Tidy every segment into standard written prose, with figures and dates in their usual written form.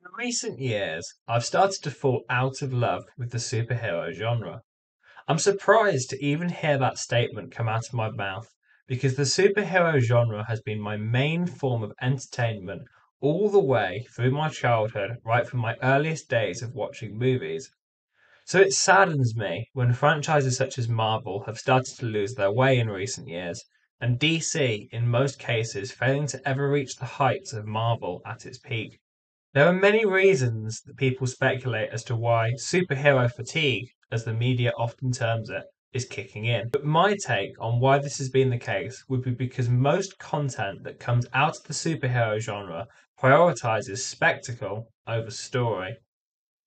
In recent years, I've started to fall out of love with the superhero genre. I'm surprised to even hear that statement come out of my mouth because the superhero genre has been my main form of entertainment all the way through my childhood, right from my earliest days of watching movies. So it saddens me when franchises such as Marvel have started to lose their way in recent years, and DC, in most cases, failing to ever reach the heights of Marvel at its peak. There are many reasons that people speculate as to why superhero fatigue, as the media often terms it, is kicking in. But my take on why this has been the case would be because most content that comes out of the superhero genre prioritizes spectacle over story.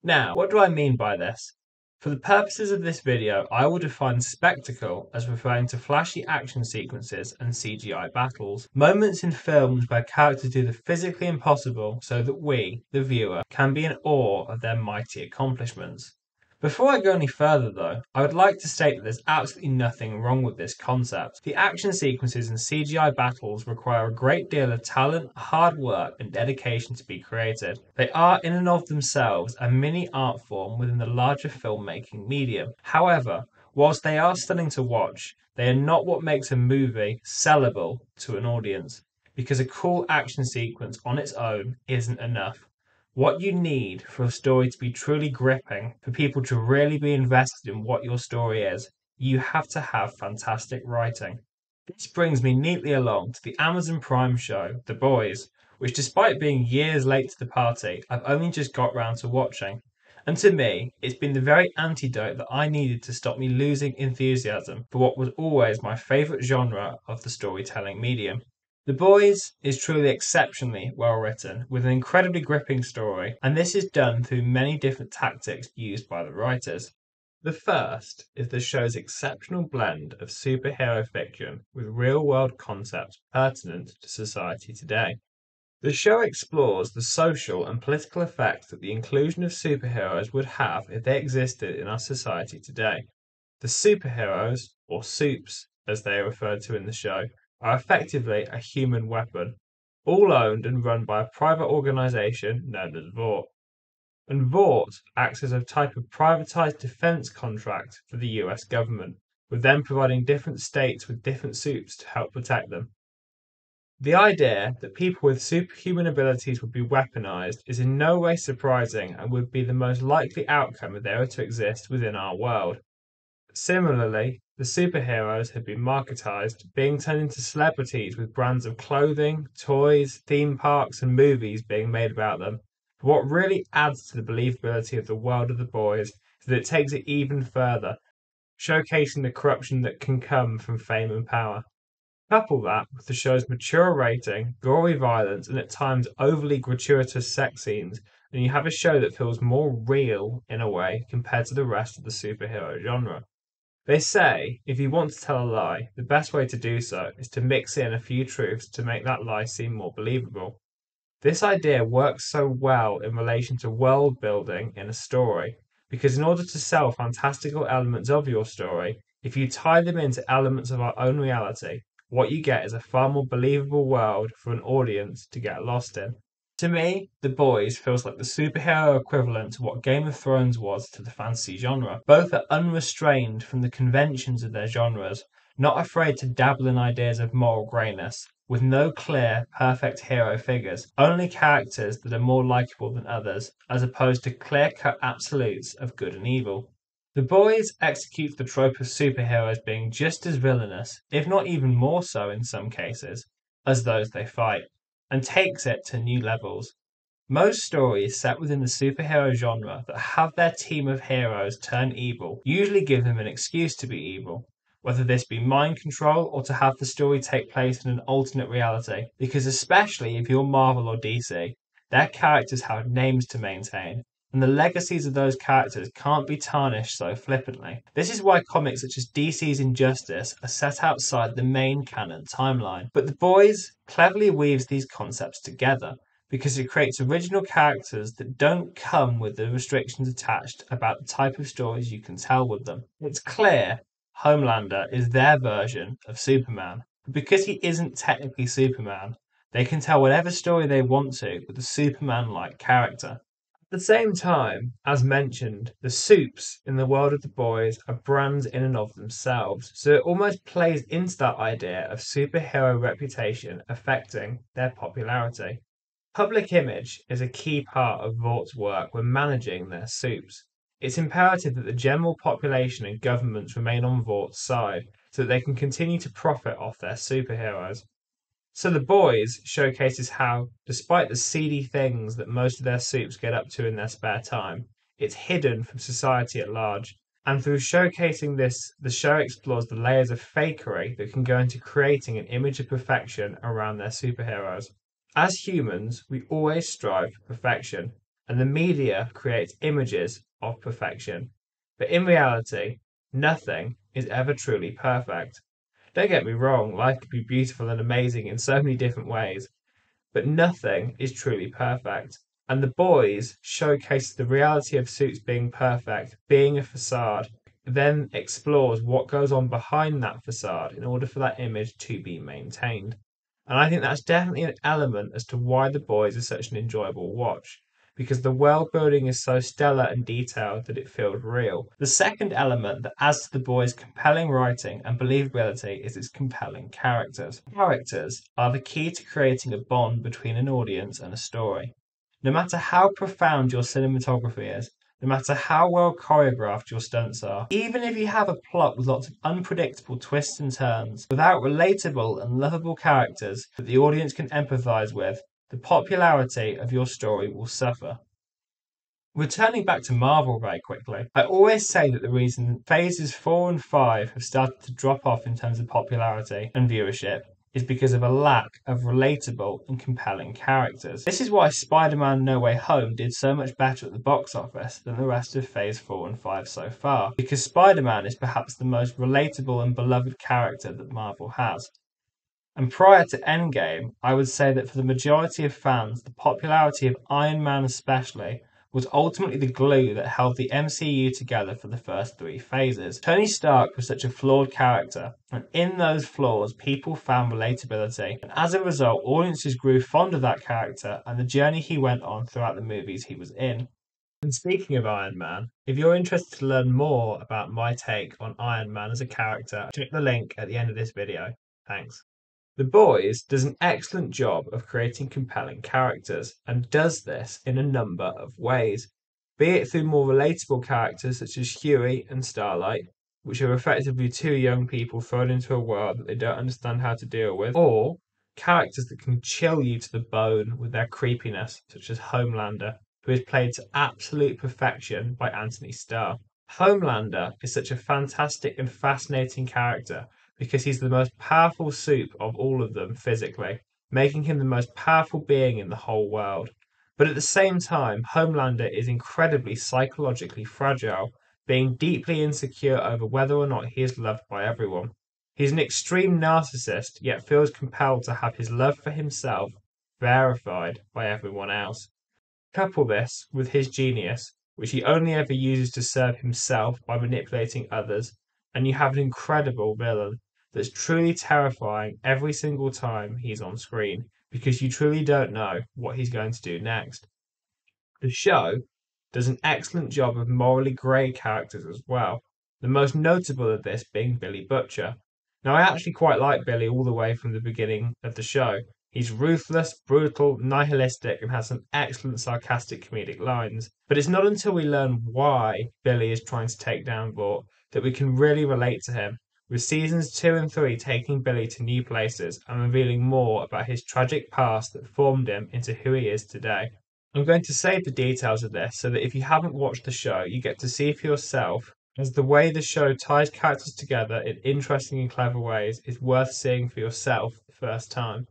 Now, what do I mean by this? For the purposes of this video, I will define spectacle as referring to flashy action sequences and CGI battles, moments in films where characters do the physically impossible so that we, the viewer, can be in awe of their mighty accomplishments. Before I go any further though, I would like to state that there's absolutely nothing wrong with this concept. The action sequences and CGI battles require a great deal of talent, hard work and dedication to be created. They are in and of themselves a mini art form within the larger filmmaking medium. However, whilst they are stunning to watch, they are not what makes a movie sellable to an audience, because a cool action sequence on its own isn't enough. What you need for a story to be truly gripping, for people to really be invested in what your story is, you have to have fantastic writing. This brings me neatly along to the Amazon Prime show, The Boys, which despite being years late to the party, I've only just got round to watching. And to me, it's been the very antidote that I needed to stop me losing enthusiasm for what was always my favourite genre of the storytelling medium. The Boys is truly exceptionally well written, with an incredibly gripping story, and this is done through many different tactics used by the writers. The first is the show's exceptional blend of superhero fiction with real world concepts pertinent to society today. The show explores the social and political effects that the inclusion of superheroes would have if they existed in our society today. The superheroes, or supes as they are referred to in the show, are effectively a human weapon, all owned and run by a private organization known as Vought. And Vought acts as a type of privatized defense contract for the US government, with them providing different states with different supes to help protect them. The idea that people with superhuman abilities would be weaponized is in no way surprising and would be the most likely outcome if they were to exist within our world. Similarly, the superheroes have been marketized, being turned into celebrities with brands of clothing, toys, theme parks, and movies being made about them. But what really adds to the believability of the world of the boys is that it takes it even further, showcasing the corruption that can come from fame and power. Couple that with the show's mature rating, gory violence, and at times overly gratuitous sex scenes, and you have a show that feels more real in a way compared to the rest of the superhero genre. They say if you want to tell a lie, the best way to do so is to mix in a few truths to make that lie seem more believable. This idea works so well in relation to world building in a story, because in order to sell fantastical elements of your story, if you tie them into elements of our own reality, what you get is a far more believable world for an audience to get lost in. To me, The Boys feels like the superhero equivalent to what Game of Thrones was to the fantasy genre. Both are unrestrained from the conventions of their genres, not afraid to dabble in ideas of moral greyness, with no clear, perfect hero figures, only characters that are more likable than others, as opposed to clear cut absolutes of good and evil. The Boys executes the trope of superheroes being just as villainous, if not even more so in some cases, as those they fight, and takes it to new levels. Most stories set within the superhero genre that have their team of heroes turn evil usually give them an excuse to be evil, whether this be mind control or to have the story take place in an alternate reality, because especially if you're Marvel or DC, their characters have names to maintain, and the legacies of those characters can't be tarnished so flippantly. This is why comics such as DC's Injustice are set outside the main canon timeline. But The Boys cleverly weaves these concepts together, because it creates original characters that don't come with the restrictions attached about the type of stories you can tell with them. It's clear Homelander is their version of Superman, but because he isn't technically Superman, they can tell whatever story they want to with a Superman like character. At the same time, as mentioned, the soups in the world of the boys are brands in and of themselves, so it almost plays into that idea of superhero reputation affecting their popularity. Public image is a key part of Vaught's work when managing their soups. It's imperative that the general population and governments remain on Vaught's side so that they can continue to profit off their superheroes. So The Boys showcases how, despite the seedy things that most of their soups get up to in their spare time, it's hidden from society at large. And through showcasing this, the show explores the layers of fakery that can go into creating an image of perfection around their superheroes. As humans, we always strive for perfection, and the media creates images of perfection. But in reality, nothing is ever truly perfect. Don't get me wrong, life could be beautiful and amazing in so many different ways, but nothing is truly perfect. And The Boys showcases the reality of Suits being perfect, being a facade, then explores what goes on behind that facade in order for that image to be maintained. And I think that's definitely an element as to why The Boys is such an enjoyable watch, because the world building is so stellar and detailed that it feels real. The second element that adds to The Boys' compelling writing and believability is its compelling characters. Characters are the key to creating a bond between an audience and a story. No matter how profound your cinematography is, no matter how well choreographed your stunts are, even if you have a plot with lots of unpredictable twists and turns, without relatable and lovable characters that the audience can empathize with, the popularity of your story will suffer. Returning back to Marvel very quickly, I always say that the reason phases 4 and 5 have started to drop off in terms of popularity and viewership is because of a lack of relatable and compelling characters. This is why Spider Man No Way Home did so much better at the box office than the rest of phase 4 and 5 so far, because Spider Man is perhaps the most relatable and beloved character that Marvel has. And prior to Endgame, I would say that for the majority of fans, the popularity of Iron Man especially was ultimately the glue that held the MCU together for the first three phases. Tony Stark was such a flawed character, and in those flaws, people found relatability, and as a result, audiences grew fond of that character and the journey he went on throughout the movies he was in. And speaking of Iron Man, if you're interested to learn more about my take on Iron Man as a character, check the link at the end of this video. Thanks. The Boys does an excellent job of creating compelling characters and does this in a number of ways, be it through more relatable characters such as Huey and Starlight, which are effectively two young people thrown into a world that they don't understand how to deal with, or characters that can chill you to the bone with their creepiness, such as Homelander, who is played to absolute perfection by Anthony Starr. Homelander is such a fantastic and fascinating character because he's the most powerful soup of all of them physically, making him the most powerful being in the whole world. But at the same time, Homelander is incredibly psychologically fragile, being deeply insecure over whether or not he is loved by everyone. He's an extreme narcissist, yet feels compelled to have his love for himself verified by everyone else. Couple this with his genius, which he only ever uses to serve himself by manipulating others, and you have an incredible villain that's truly terrifying every single time he's on screen because you truly don't know what he's going to do next. The show does an excellent job of morally grey characters as well, the most notable of this being Billy Butcher. Now, I actually quite like Billy all the way from the beginning of the show. He's ruthless, brutal, nihilistic, and has some excellent sarcastic comedic lines. But it's not until we learn why Billy is trying to take down Vought that we can really relate to him, with seasons 2 and 3 taking Billy to new places and revealing more about his tragic past that formed him into who he is today. I'm going to save the details of this so that if you haven't watched the show, you get to see for yourself, as the way the show ties characters together in interesting and clever ways is worth seeing for yourself the first time.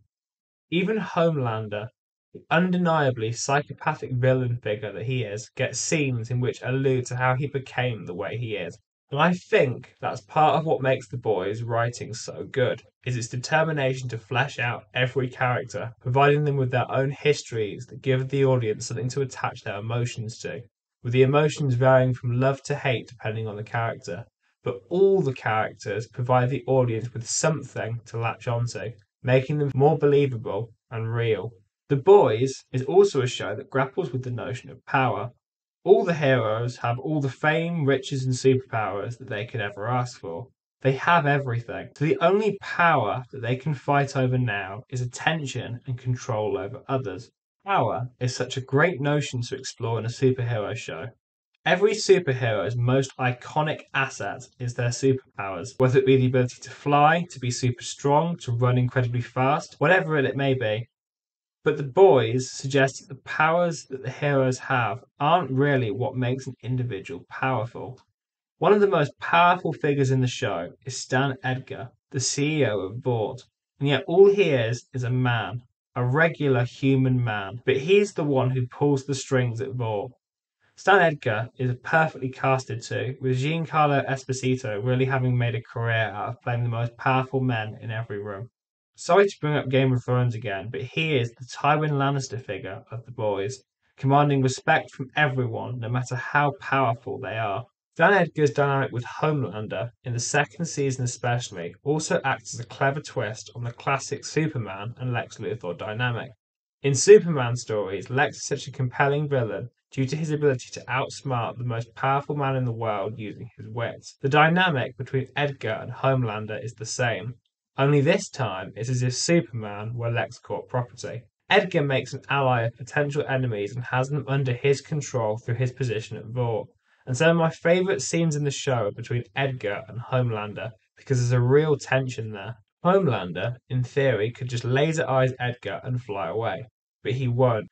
Even Homelander, the undeniably psychopathic villain figure that he is, gets scenes in which allude to how he became the way he is. And I think that's part of what makes The Boys' writing so good, is its determination to flesh out every character, providing them with their own histories that give the audience something to attach their emotions to, with the emotions varying from love to hate depending on the character. But all the characters provide the audience with something to latch onto, making them more believable and real. The Boys is also a show that grapples with the notion of power. All the heroes have all the fame, riches, and superpowers that they could ever ask for. They have everything. So the only power that they can fight over now is attention and control over others. Power is such a great notion to explore in a superhero show. Every superhero's most iconic asset is their superpowers, whether it be the ability to fly, to be super strong, to run incredibly fast, whatever it may be. But the boys suggest that the powers that the heroes have aren't really what makes an individual powerful. One of the most powerful figures in the show is Stan Edgar, the CEO of Vought, and yet all he is a man, a regular human man, but he's the one who pulls the strings at Vought. Stan Edgar is perfectly casted too, with Giancarlo Esposito really having made a career out of playing the most powerful men in every room. Sorry to bring up Game of Thrones again, but he is the Tywin Lannister figure of the boys, commanding respect from everyone, no matter how powerful they are. Dan Edgar's dynamic with Homelander, in the second season especially, also acts as a clever twist on the classic Superman and Lex Luthor dynamic. In Superman stories, Lex is such a compelling villain due to his ability to outsmart the most powerful man in the world using his wits. The dynamic between Edgar and Homelander is the same, only this time it's as if Superman were LexCorp property. Edgar makes an ally of potential enemies and has them under his control through his position at Vought. And some of my favourite scenes in the show are between Edgar and Homelander because there's a real tension there. Homelander, in theory, could just laser eyes Edgar and fly away, but he won't.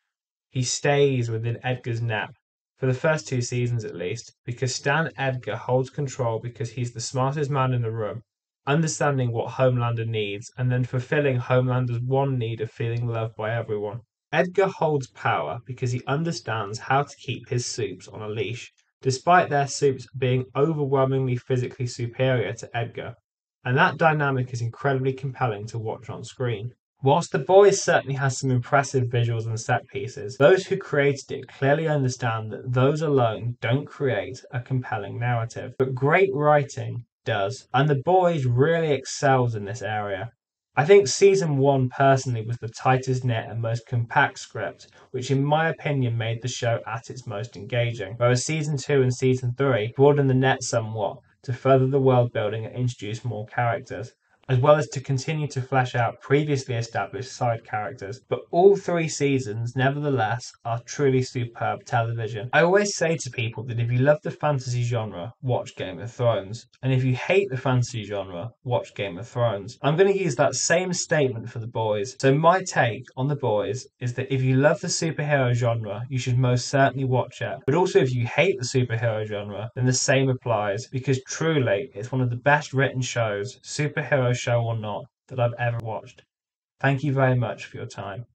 He stays within Edgar's net, for the first two seasons at least, because Stan Edgar holds control because he's the smartest man in the room, understanding what Homelander needs and then fulfilling Homelander's one need of feeling loved by everyone. Edgar holds power because he understands how to keep his supes on a leash, despite their supes being overwhelmingly physically superior to Edgar, and that dynamic is incredibly compelling to watch on screen. Whilst The Boys certainly has some impressive visuals and set pieces, those who created it clearly understand that those alone don't create a compelling narrative. But great writing does, and The Boys really excels in this area. I think season 1 personally was the tightest knit and most compact script, which in my opinion made the show at its most engaging, whereas season 2 and season 3 broadened the net somewhat to further the world building and introduce more characters, as well as to continue to flesh out previously established side characters. But all three seasons, nevertheless, are truly superb television. I always say to people that if you love the fantasy genre, watch Game of Thrones. And if you hate the fantasy genre, watch Game of Thrones. I'm going to use that same statement for The Boys. So my take on The Boys is that if you love the superhero genre, you should most certainly watch it. But also if you hate the superhero genre, then the same applies, because truly it's one of the best written shows, superhero show or not, that I've ever watched. Thank you very much for your time.